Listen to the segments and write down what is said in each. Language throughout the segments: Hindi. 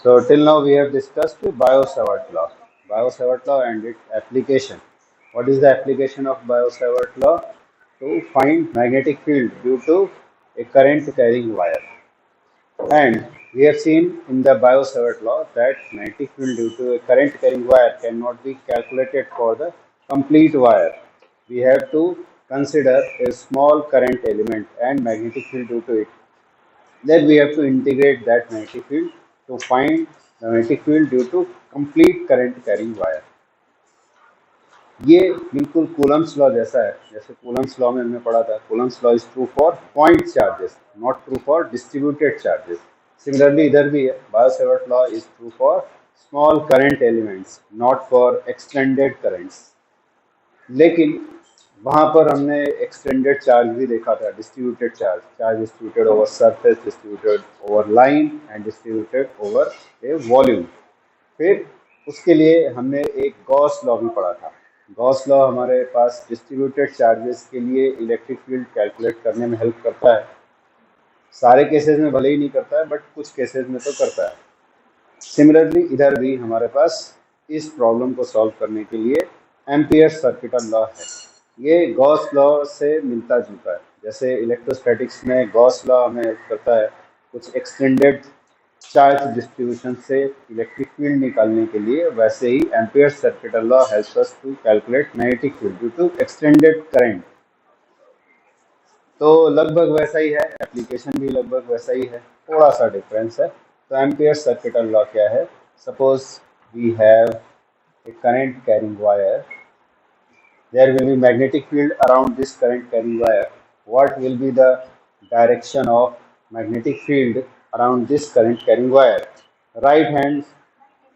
So till now we have discussed Biot-Savart law. Biot-Savart law and its application. What is the application of Biot-Savart law? To find magnetic field due to a current carrying wire. And we have seen in the Biot-Savart law that magnetic field due to a current carrying wire cannot be calculated for the complete wire. We have to consider a small current element and magnetic field due to it. Then we have to integrate that magnetic field to find the magnetic field due to complete current carrying wire. ये बिल्कुल कूलम्स लॉ जैसा है, जैसे कूलम्स लॉ में हमने पढ़ा था. Coulomb's law is true for point charges, not true for distributed charges. Similarly इधर भी है, Biot-Savart law is true for small current elements, not for extended currents. लेकिन वहाँ पर हमने एक्सटेंडेड चार्ज भी देखा था, distributed charge, charge distributed over surface, distributed over line and distributed over A volume. फिर उसके लिए हमने एक गॉस लॉ भी पढ़ा था. गॉस लॉ हमारे पास डिस्ट्रीब्यूटेड चार्जेस के लिए इलेक्ट्रिक फील्ड कैलकुलेट करने में हेल्प करता है. सारे केसेस में भले ही नहीं करता है, बट कुछ केसेस में तो करता है. सिमिलरली इधर भी हमारे पास इस प्रॉब्लम को सॉल्व करने के लिए एम्पियर सर्किटल लॉ है. ये गॉस लॉ से मिलता जुलता है. जैसे इलेक्ट्रोस्टैटिक्स में गॉस लॉ हमें हेल्प करता है कुछ एक्सटेंडेड चार्ज डिस्ट्रीब्यूशन से इलेक्ट्रिक फील्ड निकालने के लिए, वैसे ही ampere circuital law helps us to calculate magnetic field due to extended current. तो लगभग वैसा ही है, एप्लीकेशन भी लगभग वैसा ही है, थोड़ा सा डिफरेंस है. तो एम्पियर सर्किटल लॉ क्या है? Suppose we have a current carrying wire, there will be magnetic field around this current carrying wire. What will be the direction of magnetic field around this current carrying wire? Right hand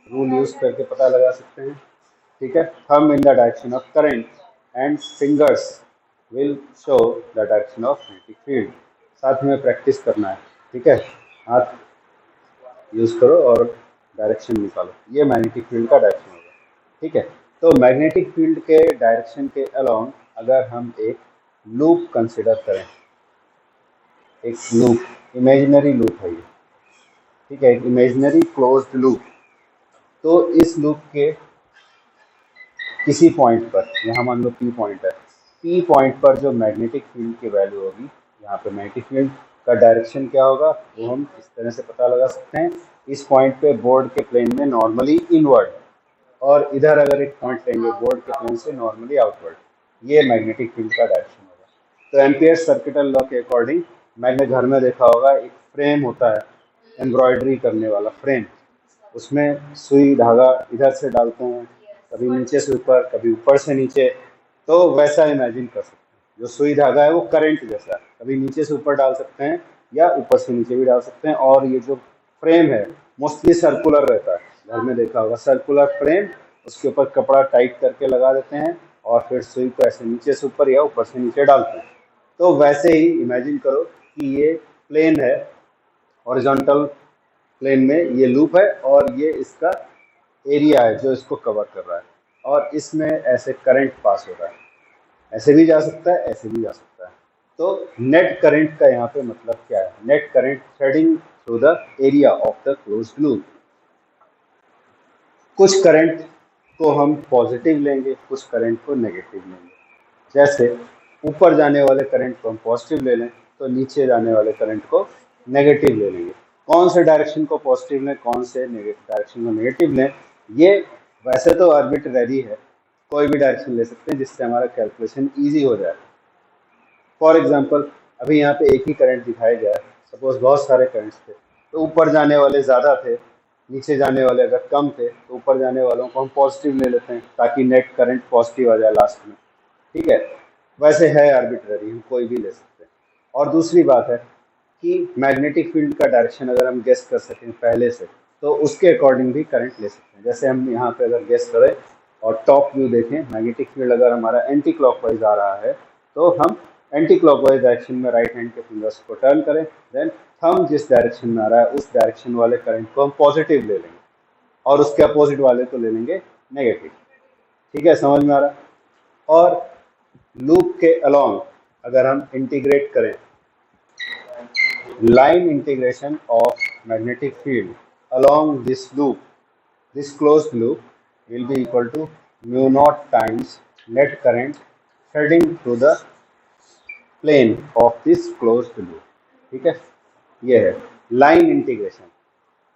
rule use करके पता लगा सकते हैं. ठीक है, thumb in the direction of current and fingers will show the direction of magnetic field. साथ में प्रैक्टिस करना है. ठीक है, हाथ यूज करो और डायरेक्शन निकालो. ये मैग्नेटिक फील्ड का डायरेक्शन होगा. ठीक है, तो मैग्नेटिक फील्ड के डायरेक्शन के अलोंग अगर हम एक लूप कंसिडर करें, एक लूप, इमेजिनरी लूप है ये. ठीक है, एक इमेजिनरी क्लोज्ड लूप. तो इस लूप के किसी पॉइंट पर, यहाँ मान लो पी पॉइंट है, पी पॉइंट पर जो मैग्नेटिक फील्ड की वैल्यू होगी, यहाँ पे मैग्नेटिक फील्ड का डायरेक्शन क्या होगा वो हम इस तरह से पता लगा सकते हैं. इस पॉइंट पे बोर्ड के प्लेन में नॉर्मली इनवर्ड, और इधर अगर एक पॉइंट लेंगे बोर्ड के प्लेन से नॉर्मली आउटवर्ड, ये मैग्नेटिक फील्ड का डायरेक्शन होगा. तो एम्पियर सर्किटल लॉ के अकॉर्डिंग, मैंने घर में देखा होगा एक फ्रेम होता है, एम्ब्रॉयडरी करने वाला फ्रेम. उसमें सुई धागा इधर से डालते हैं, कभी नीचे से ऊपर, कभी ऊपर से नीचे. तो वैसा इमेजिन कर सकते हैं. जो सुई धागा है वो करंट जैसा है, कभी नीचे से ऊपर डाल सकते हैं या ऊपर से नीचे भी डाल सकते हैं. और ये जो फ्रेम है मोस्टली सर्कुलर रहता है, घर में देखा होगा सर्कुलर फ्रेम. उसके ऊपर कपड़ा टाइट करके लगा देते हैं और फिर सुई को ऐसे नीचे से ऊपर या ऊपर से नीचे डालते हैं. तो वैसे ही इमेजिन करो कि ये प्लेन है, हॉरिजॉन्टल प्लेन में ये लूप है, और ये इसका एरिया है जो इसको कवर कर रहा है, और इसमें ऐसे करंट पास हो रहा है. ऐसे भी जा सकता है, ऐसे भी जा सकता है. तो नेट करंट का यहाँ पे मतलब क्या है? Net current threading through the area of the closed loop. कुछ करंट को हम पॉजिटिव लेंगे, कुछ करंट को नेगेटिव लेंगे. जैसे ऊपर जाने वाले करंट को हम पॉजिटिव ले लें, तो नीचे जाने वाले करंट को नेगेटिव ले लेंगे. कौन से डायरेक्शन को पॉजिटिव लें, कौन से डायरेक्शन को नेगेटिव लें, ये वैसे तो आर्बिट्रेरी है, कोई भी डायरेक्शन ले सकते हैं जिससे हमारा कैलकुलेशन ईजी हो जाए. फॉर एग्जाम्पल, अभी यहाँ पे एक ही करंट दिखाया गया है. सपोज बहुत सारे करंट्स थे, तो ऊपर जाने वाले ज़्यादा थे, नीचे जाने वाले अगर कम थे, तो ऊपर जाने वालों को हम पॉजिटिव ले लेते हैं ताकि नेट करंट पॉजिटिव आ जाए लास्ट में. ठीक है, वैसे है आर्बिट्ररी, हम कोई भी ले सकते हैं. और दूसरी बात है कि मैग्नेटिक फील्ड का डायरेक्शन अगर हम गेस कर सकें पहले से, तो उसके अकॉर्डिंग भी करंट ले सकते हैं. जैसे हम यहाँ पे अगर गेस करें और टॉप व्यू देखें, मैग्नेटिक फील्ड अगर हमारा एंटी क्लॉकवाइज आ रहा है, तो हम एंटी क्लॉकवाइज डायरेक्शन में राइट हैंड के फिंगर्स को टर्न करें, देन थंब जिस डायरेक्शन में आ रहा है उस डायरेक्शन वाले करंट को हम पॉजिटिव ले लेंगे, और उसके अपोजिट वाले को ले लेंगे नेगेटिव. ठीक है, समझ में आ रहा है? और लूप के अलोंग अगर हम इंटीग्रेट करें, line integration of magnetic field along this loop, this closed loop will be equal to mu naught times net current heading through the plane of this closed loop. ठीक है, ये है लाइन इंटीग्रेशन।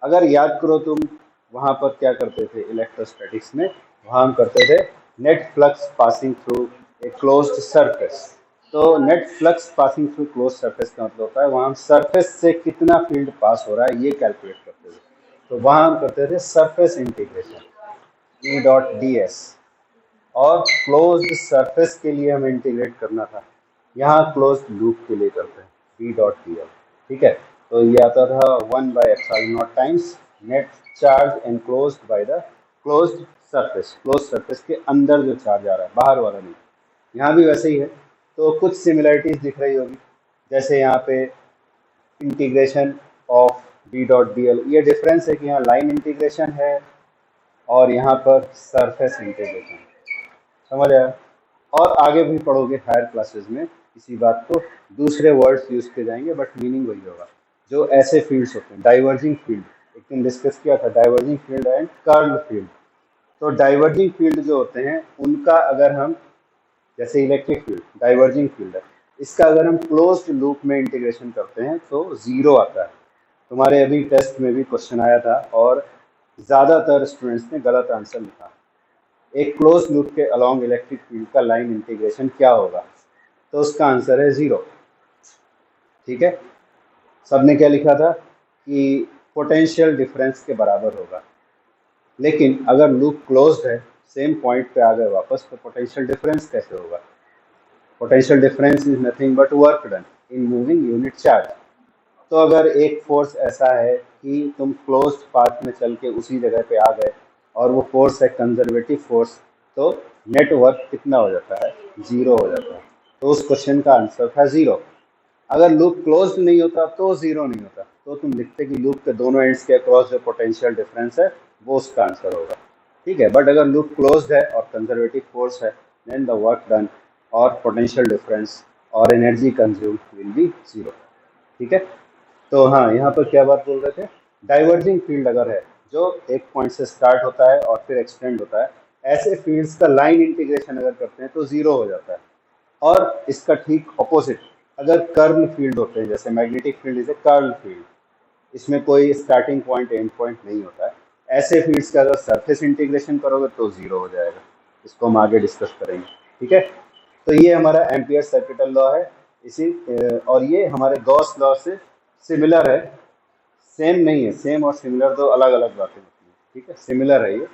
अगर याद करो तुम वहां पर क्या करते थे इलेक्ट्रोस्टैटिक्स में, वहां हम करते थे net flux passing through a closed surface. तो net flux passing through close surface का मतलब होता है वहां हम सरफेस से कितना फील्ड पास हो रहा है ये कैलकुलेट करते थे। तो वहां हम करते थे surface integration E dot D S, और क्लोज्ड सरफेस के लिए हमें इंटीग्रेट करना था, यहाँ क्लोज्ड लूप के लिए करते हैं डी डॉट डी एल। ठीक है, तो ये आता था 1/ε0 times net charge enclosed by the closed surface. Close surface के अंदर जो चार्ज आ रहा है, बाहर वाला नहीं। यहाँ भी वैसे ही है। तो कुछ सिमिलरिटीज दिख रही होगी, जैसे यहाँ पे integration of D dot D L, ये डिफरेंस है कि यहाँ लाइन इंटीग्रेशन है और यहाँ पर सरफेस इंटीग्रेशन। समझ आया? और आगे भी पढ़ोगे हायर क्लासेस में इसी बात को, दूसरे वर्ड्स यूज किए जाएंगे बट मीनिंग वही होगा। जो ऐसे फील्ड्स होते हैं, डाइवर्जिंग फील्ड एक दिन डिस्कस किया था, diverging field and curl field. तो डाइवर्जिंग फील्ड जो होते हैं उनका अगर हम, जैसे इलेक्ट्रिक फील्ड डाइवर्जिंग फील्ड है, इसका अगर हम क्लोज्ड लूप में इंटीग्रेशन करते हैं तो जीरो आता है। तुम्हारे अभी टेस्ट में भी क्वेश्चन आया था और ज़्यादातर स्टूडेंट्स ने गलत आंसर लिखा। एक क्लोज लूप के अलॉन्ग इलेक्ट्रिक फील्ड का लाइन इंटीग्रेशन क्या होगा, तो उसका आंसर है जीरो। ठीक है, सबने क्या लिखा था कि पोटेंशियल डिफरेंस के बराबर होगा, लेकिन अगर लूप क्लोज्ड है, सेम पॉइंट पे आ गए वापस, तो पोटेंशियल डिफरेंस कैसे होगा? Potential difference is nothing but work done in moving unit charge. तो अगर एक फोर्स ऐसा है कि तुम क्लोज्ड पाथ में चल के उसी जगह पे आ गए और वो फोर्स है कंजर्वेटिव फोर्स, तो नेटवर्क कितना हो जाता है? जीरो हो जाता है। तो उस क्वेश्चन का आंसर था जीरो। अगर लूप क्लोज्ड नहीं होता तो जीरो नहीं होता, तो तुम लिखते कि लूप के दोनों एंड्स के अक्रॉस जो पोटेंशियल डिफरेंस है वो उसका आंसर होगा। ठीक है, बट अगर लूप क्लोज्ड है और कंजर्वेटिव फोर्स है, देन द वर्क डन और पोटेंशियल डिफरेंस और energy consume will be zero. ठीक है, तो हाँ, यहाँ पर क्या बात बोल रहे थे, डाइवर्जिंग फील्ड अगर है जो एक पॉइंट से स्टार्ट होता है और फिर एक्सटेंड होता है, ऐसे फील्ड्स का लाइन इंटीग्रेशन अगर करते हैं तो जीरो हो जाता है। और इसका ठीक ऑपोजिट, अगर कर्ल फील्ड होते हैं, जैसे magnetic field is a curl field, इसमें कोई स्टार्टिंग पॉइंट एंड पॉइंट नहीं होता है, ऐसे फील्ड्स का अगर सरफेस इंटीग्रेशन करोगे तो जीरो हो जाएगा। इसको हम आगे डिस्कस करेंगे। ठीक है, तो ये हमारा एम्पियर सर्किटल लॉ है। इसी और ये हमारे गॉस लॉ से सिमिलर है, सेम नहीं है, सेम और सिमिलर दो अलग अलग बातें होती हैं। ठीक है, सिमिलर है ये,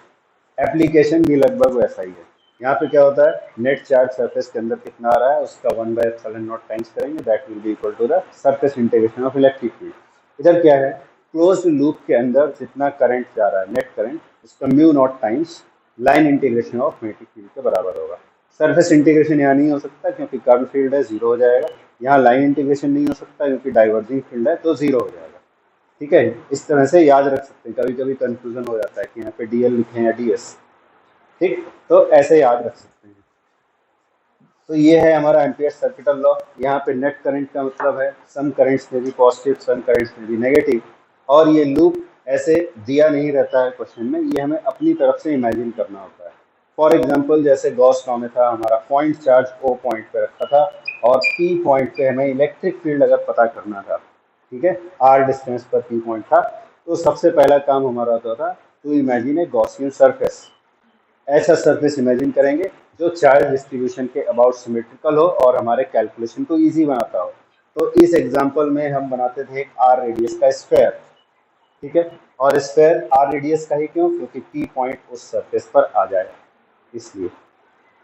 एप्लीकेशन भी लगभग वैसा ही है। यहाँ पे क्या होता है, नेट चार्ज सरफेस के अंदर कितना आ रहा है उसका 1/ε0 टाइम्स करेंगे, that will be equal to the surface integration of electric field. इधर क्या है, क्लोज्ड लूप के अंदर जितना करंट जा रहा है, नेट करंट, उसका mu naught times line integration of magnetic field के बराबर होगा। सरफेस इंटीग्रेशन यहाँ नहीं हो सकता क्योंकि कर्ल फील्ड है, जीरो हो जाएगा। यहाँ लाइन इंटीग्रेशन नहीं हो सकता क्योंकि डाइवर्जिंग फील्ड है, तो जीरो हो जाएगा। ठीक है, इस तरह से याद रख सकते हैं। कभी कभी कंफ्यूजन हो जाता है कि यहाँ पे डीएल लिखे या डीएस। ठीक, तो ऐसे याद रख सकते हैं। तो ये है हमारा एम्पियर सर्किटल लॉ। यहाँ पे नेट करंट का मतलब है सम करंट्स में भी पॉजिटिव, सम करंट्स में भी नेगेटिव, और ये लूप ऐसे दिया नहीं रहता है क्वेश्चन में, ये हमें अपनी तरफ से इमेजिन करना होता है। फॉर एग्जांपल, जैसे गॉस लॉ में था, हमारा पॉइंट चार्ज ओ पॉइंट पे रखा था और पी पॉइंट पे हमें इलेक्ट्रिक फील्ड अगर पता करना था, ठीक है, आर डिस्टेंस पर पी पॉइंट था, तो सबसे पहला काम हमारा होता था to imagine a Gaussian surface. ऐसा सरफेस इमेजिन करेंगे जो चार्ज डिस्ट्रीब्यूशन के अबाउट सिमेट्रिकल हो और हमारे कैलकुलेशन को इजी बनाता हो। तो इस एग्जांपल में हम बनाते थे एक आर रेडियस का स्फेयर। ठीक है, और स्फेयर आर रेडियस का ही क्यों, क्योंकि पी पॉइंट उस सरफेस पर आ जाए इसलिए।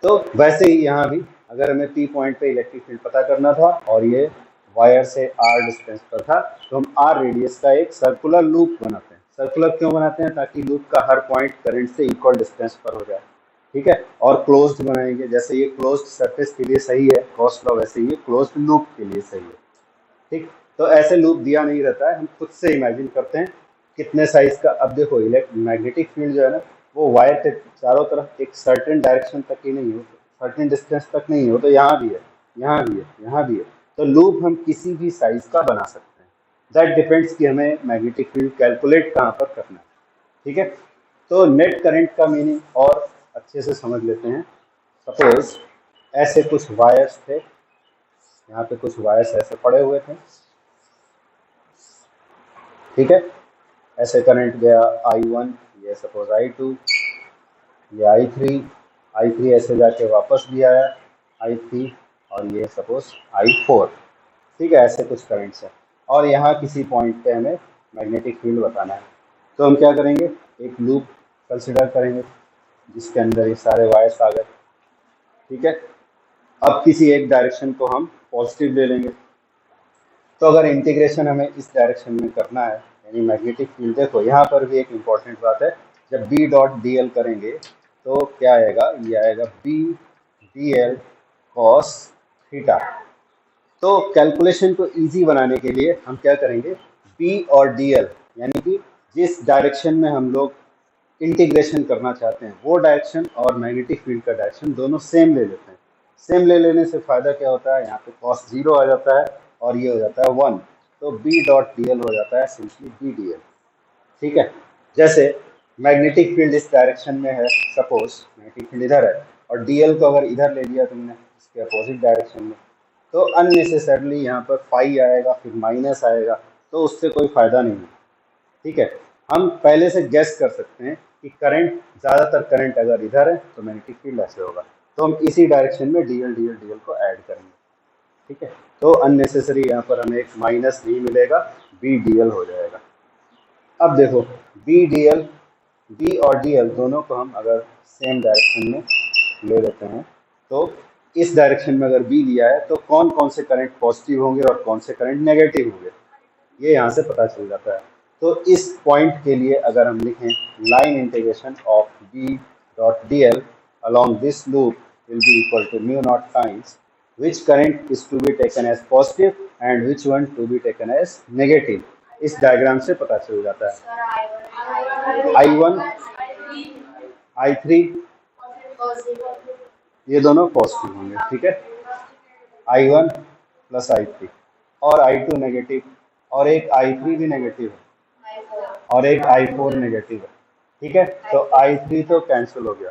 तो वैसे ही यहाँ भी अगर हमें पी पॉइंट पे इलेक्ट्रिक फील्ड पता करना था और ये वायर से आर डिस्टेंस पर था, तो हम आर रेडियस का एक सर्कुलर लूप बनाते हैं। सर्कुलर क्यों बनाते हैं, ताकि लूप का हर पॉइंट करंट से इक्वल डिस्टेंस पर हो जाए। ठीक है, और क्लोज्ड बनाएंगे, जैसे ये क्लोज्ड सरफेस के लिए सही है गॉस लॉ, वैसे ये क्लोज्ड लूप के लिए सही है। ठीक, तो ऐसे लूप दिया नहीं रहता है, हम खुद से इमेजिन करते हैं कितने साइज का। अब देखो, मैग्नेटिक फील्ड जो है ना, वो वायर के चारों तरफ एक सर्टेन डायरेक्शन तक ही नहीं हो, सर्टेन डिस्टेंस तक नहीं हो, तो यहाँ भी है, यहाँ भी है, यहाँ भी है। तो लूप हम किसी भी साइज का बना सकते हैं। दैट डिपेंड्स कि हमें मैग्नेटिक फील्ड कैलकुलेट कहाँ पर करना है। ठीक है, तो नेट करंट का मीनिंग और अच्छे से समझ लेते हैं। सपोज ऐसे कुछ वायर्स थे, यहाँ पे कुछ वायर्स ऐसे पड़े हुए थे। ठीक है, ऐसे करंट गया I1, ये सपोज I2, ये I3 ऐसे जाके वापस भी आया I3, और ये सपोज I4। ठीक है, ऐसे कुछ करंट्स हैं और यहाँ किसी पॉइंट पे हमें मैग्नेटिक फील्ड बताना है। तो हम क्या करेंगे, एक लूप कंसिडर करेंगे जिसके अंदर ये सारे वायर्स आ गए। ठीक है, अब किसी एक डायरेक्शन को हम पॉजिटिव ले लेंगे। तो अगर इंटीग्रेशन हमें इस डायरेक्शन में करना है, यानी मैग्नेटिक फील्ड, देखो यहाँ पर भी एक इम्पॉर्टेंट बात है, जब बी डॉट डी एल करेंगे तो क्या आएगा, ये आएगा B D L cos theta. तो कैलकुलेशन को इजी बनाने के लिए हम क्या करेंगे, बी और डी एल यानी कि जिस डायरेक्शन में हम लोग इंटीग्रेशन करना चाहते हैं वो डायरेक्शन और मैग्नेटिक फील्ड का डायरेक्शन दोनों सेम ले लेते हैं। सेम ले लेने से फ़ायदा क्या होता है, यहाँ पे कॉस 0 आ जाता है और ये हो जाता है 1, तो बी डॉट डी एल हो जाता है सिंपली बी डी एल। ठीक है, जैसे मैग्नेटिक फील्ड इस डायरेक्शन में है, सपोज मैग्नेटिक फील्ड इधर है और डी एल को अगर इधर ले लिया तुमने इसके अपोजिट डायरेक्शन में, तो अननेसेसरली यहाँ पर फाई आएगा, फिर माइनस आएगा, तो उससे कोई फ़ायदा नहीं है। ठीक है, हम पहले से गेस कर सकते हैं कि करंट, ज़्यादातर करंट अगर इधर है तो मैग्नेटिक फील्ड ऐसे होगा, तो हम इसी डायरेक्शन में डी एल को ऐड करेंगे। ठीक है, तो अननेसेसरी यहाँ पर हमें एक माइनस नहीं मिलेगा, बी डी एल हो जाएगा। अब देखो बी डी एल, बी और डी एल दोनों को हम अगर सेम डायरेक्शन में ले लेते हैं, तो इस डायरेक्शन में अगर बी लिया है तो कौन कौन से करंट पॉजिटिव होंगे और कौन से करंट नेगेटिव होंगे, ये यहाँ से पता चल जाता है। तो इस पॉइंट के लिए अगर हम लिखें line integration of B dot D L along this loop will be equal to mu naught times which current is to be taken as positive and which one to be taken as negative, इस डायग्राम से पता चल जाता है। I1 I3 ये दोनों पॉजिटिव होंगे। ठीक है, I1 प्लस I3 और I2 नेगेटिव, और एक I3 भी नेगेटिव है और एक I4 नेगेटिव है। ठीक है, तो I3 तो कैंसिल हो गया,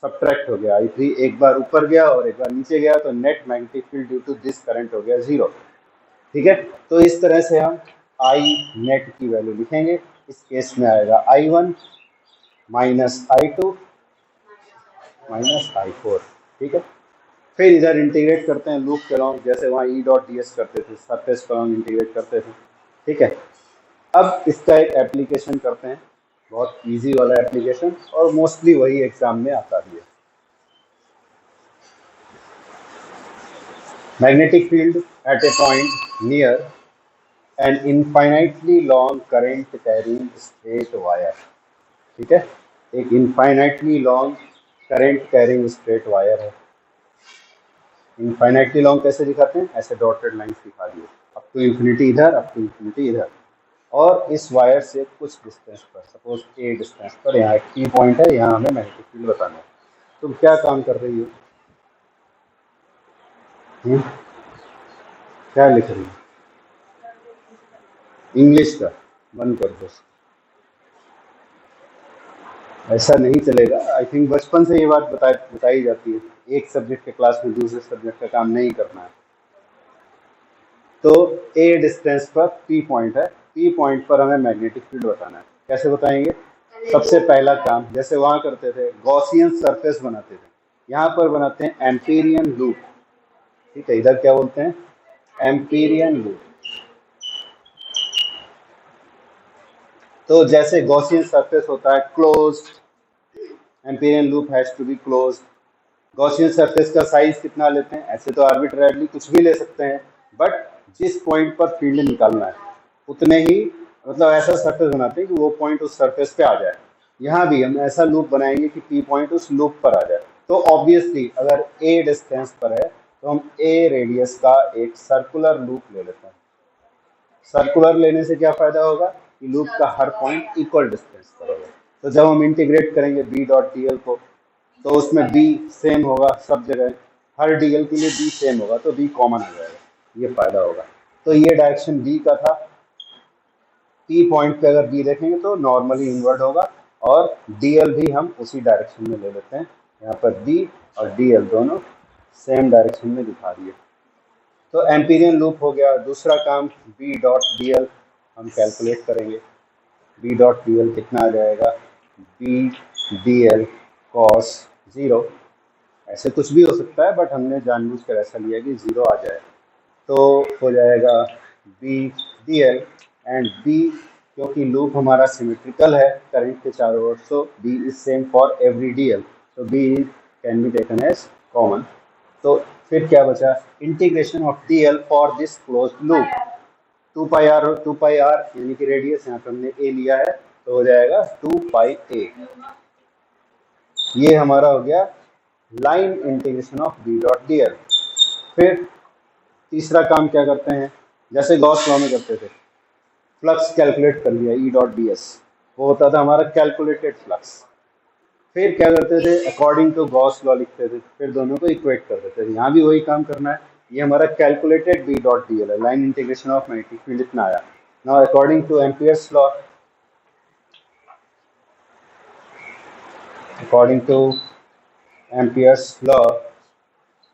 सब्ट्रैक्ट हो गया, I3 एक बार ऊपर गया और एक बार नीचे गया, तो net magnetic field due to this current हो गया 0। ठीक है, तो इस तरह से हम I नेट की वैल्यू लिखेंगे। इस केस में आएगा I1 minus I2 minus I4। ठीक है, फिर इधर इंटीग्रेट करते हैं लूप के अलॉन्ग, जैसे वहाँ ई डॉट डी एस करते थे, सरफेस के अलॉन्ग इंटीग्रेट करते थे। ठीक है, अब इसका एक एप्लीकेशन करते हैं, बहुत इजी वाला एप्लीकेशन, और मोस्टली वही एग्जाम में आता भी है। Magnetic field at a point near an infinitely long current carrying straight wire. ठीक है, एक infinitely long current carrying straight wire है। इनफाइनाइटली लॉन्ग कैसे दिखाते हैं, ऐसे डॉटेड लाइंस दिखा दिए, अप टू इन्फिनिटी इधर, अप टू इन्फिनिटी इधर, और इस वायर से कुछ डिस्टेंस पर, सपोज ए डिस्टेंस पर यहाँ एक की पॉइंट है, यहाँ हमें मैग्नेटिक फील्ड बताना है। तुम क्या काम कर रही हो, क्या लिख रही हो, इंग्लिश का बंद कर दो, ऐसा नहीं चलेगा। आई थिंक बचपन से ये बात बताई जाती है, एक सब्जेक्ट के क्लास में दूसरे सब्जेक्ट का काम नहीं करना है। तो ए डिस्टेंस पर पी पॉइंट है, पी पॉइंट पर हमें मैग्नेटिक फील्ड बताना है। कैसे बताएंगे, सबसे पहला काम जैसे वहाँ करते थे, गॉसियन सरफेस बनाते थे, यहाँ पर बनाते हैं एम्पीरियन लूप। ठीक है, इधर क्या बोलते हैं, एम्पीरियन लूप। तो जैसे गॉसियन सरफेस होता है closed, Amperian loop has to be closed. Gaussian surface का साइज कितना लेते हैं, ऐसे तो आर्बिट्रेरली कुछ भी ले सकते हैं, बट जिस पॉइंट पर फील्ड निकालना है उतने ही, मतलब ऐसा सरफेस बनाते हैं कि वो पॉइंट उस सरफेस पे आ जाए। यहाँ भी हम ऐसा लूप बनाएंगे कि पी पॉइंट उस लूप पर आ जाए। तो ऑब्वियसली अगर ए डिस्टेंस पर है तो हम ए रेडियस का एक सर्कुलर लूप ले लेते हैं। सर्कुलर लेने से क्या फ़ायदा होगा कि लूप का हर पॉइंट इक्वल डिस्टेंस पर होगा। तो जब हम इंटीग्रेट करेंगे बी डॉट डी एल को, तो उसमें बी सेम होगा सब जगह, हर डी एल के लिए बी सेम होगा, तो बी कॉमन हो जाएगा, ये फ़ायदा होगा। तो ये डायरेक्शन बी का था, T पॉइंट पे अगर B देखेंगे तो नॉर्मली इनवर्ट होगा, और DL भी हम उसी डायरेक्शन में ले लेते हैं। यहाँ पर B और DL दोनों सेम डायरेक्शन में दिखा दिए। तो एम्पीरियन लूप हो गया। दूसरा काम B डॉट DL हम कैलकुलेट करेंगे। B डॉट DL कितना आ जाएगा, B DL cos 0, ऐसे कुछ भी हो सकता है बट हमने जानबूझकर ऐसा लिया कि 0 आ जाए। तो हो जाएगा B DL एंड B, क्योंकि लूप हमारा सिमेट्रिकल है करंट के चारों ओर, so B is same for every DL, so B can be taken as common. तो फिर क्या बचा, integration of DL for this closed loop, 2 pi R यानी कि रेडियस, यहाँ पे हमने A लिया है तो हो जाएगा 2 पाई A। ये हमारा हो गया line integration of B dot DL। फिर तीसरा काम क्या करते हैं, जैसे गॉस लॉ में करते थे, फ्लक्स कैलकुलेट कर लिया E डॉट DS, वो होता था हमारा कैलकुलेटेड फ्लक्स। फिर क्या करते थे, अकॉर्डिंग टू गॉस लॉ लिखते थे, फिर दोनों को इक्वेट कर देते थे। यहाँ भी वही काम करना है। ये हमारा कैलकुलेटेड B डॉट DL है, line integration of magnetic field इतना आया। Now according to Ampere's law,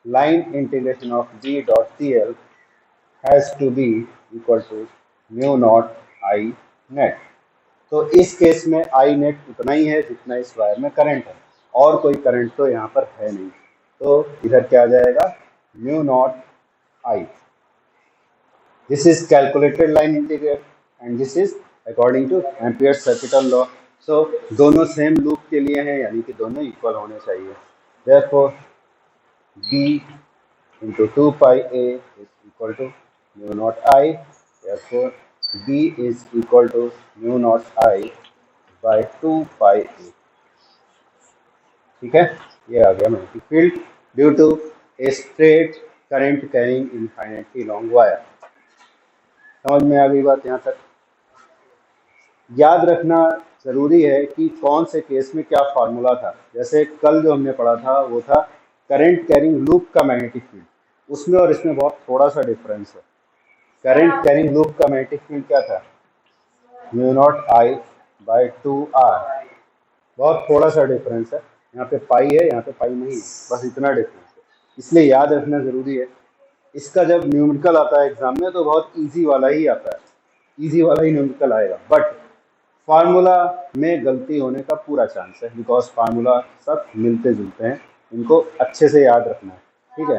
line integration of B dot DL has to be equal to mu naught I net। तो इस केस में I net उतना ही है जितना इस वायर में करंट है, और कोई करंट तो यहाँ पर है नहीं, तो इधर क्या आ जाएगा, mu naught I। This is calculated line integral and this is according to Ampere's circuital law. So दोनों सेम लूप के लिए हैं, यानी कि दोनों इक्वल होने चाहिए। Therefore B into 2 pi A is equal to mu naught I, therefore B is equal to mu naught I by 2 pi A। ठीक है, ये आ गया magnetic field due to a straight current carrying infinitely long wire. समझ में आ गई बात यहाँ तक। याद रखना ज़रूरी है कि कौन से केस में क्या फार्मूला था। जैसे कल जो हमने पढ़ा था वो था करंट कैरिंग लूप का मैग्नेटिक फील्ड, उसमें और इसमें बहुत थोड़ा सा डिफरेंस है। करंट कैरिंग लूप का मैग्नेटिक फील्ड क्या था, mu not I by 2r, बहुत थोड़ा सा डिफरेंस है। यहाँ पे पाई है, यहाँ पे पाई नहीं है, बस इतना डिफरेंस है, इसलिए याद रखना ज़रूरी है। इसका जब न्यूमेरिकल आता है एग्जाम में तो बहुत इजी वाला ही आता है, इजी वाला ही न्यूमेरिकल आएगा, बट फार्मूला में गलती होने का पूरा चांस है, बिकॉज फार्मूला सब मिलते जुलते हैं, इनको अच्छे से याद रखना है। ठीक है।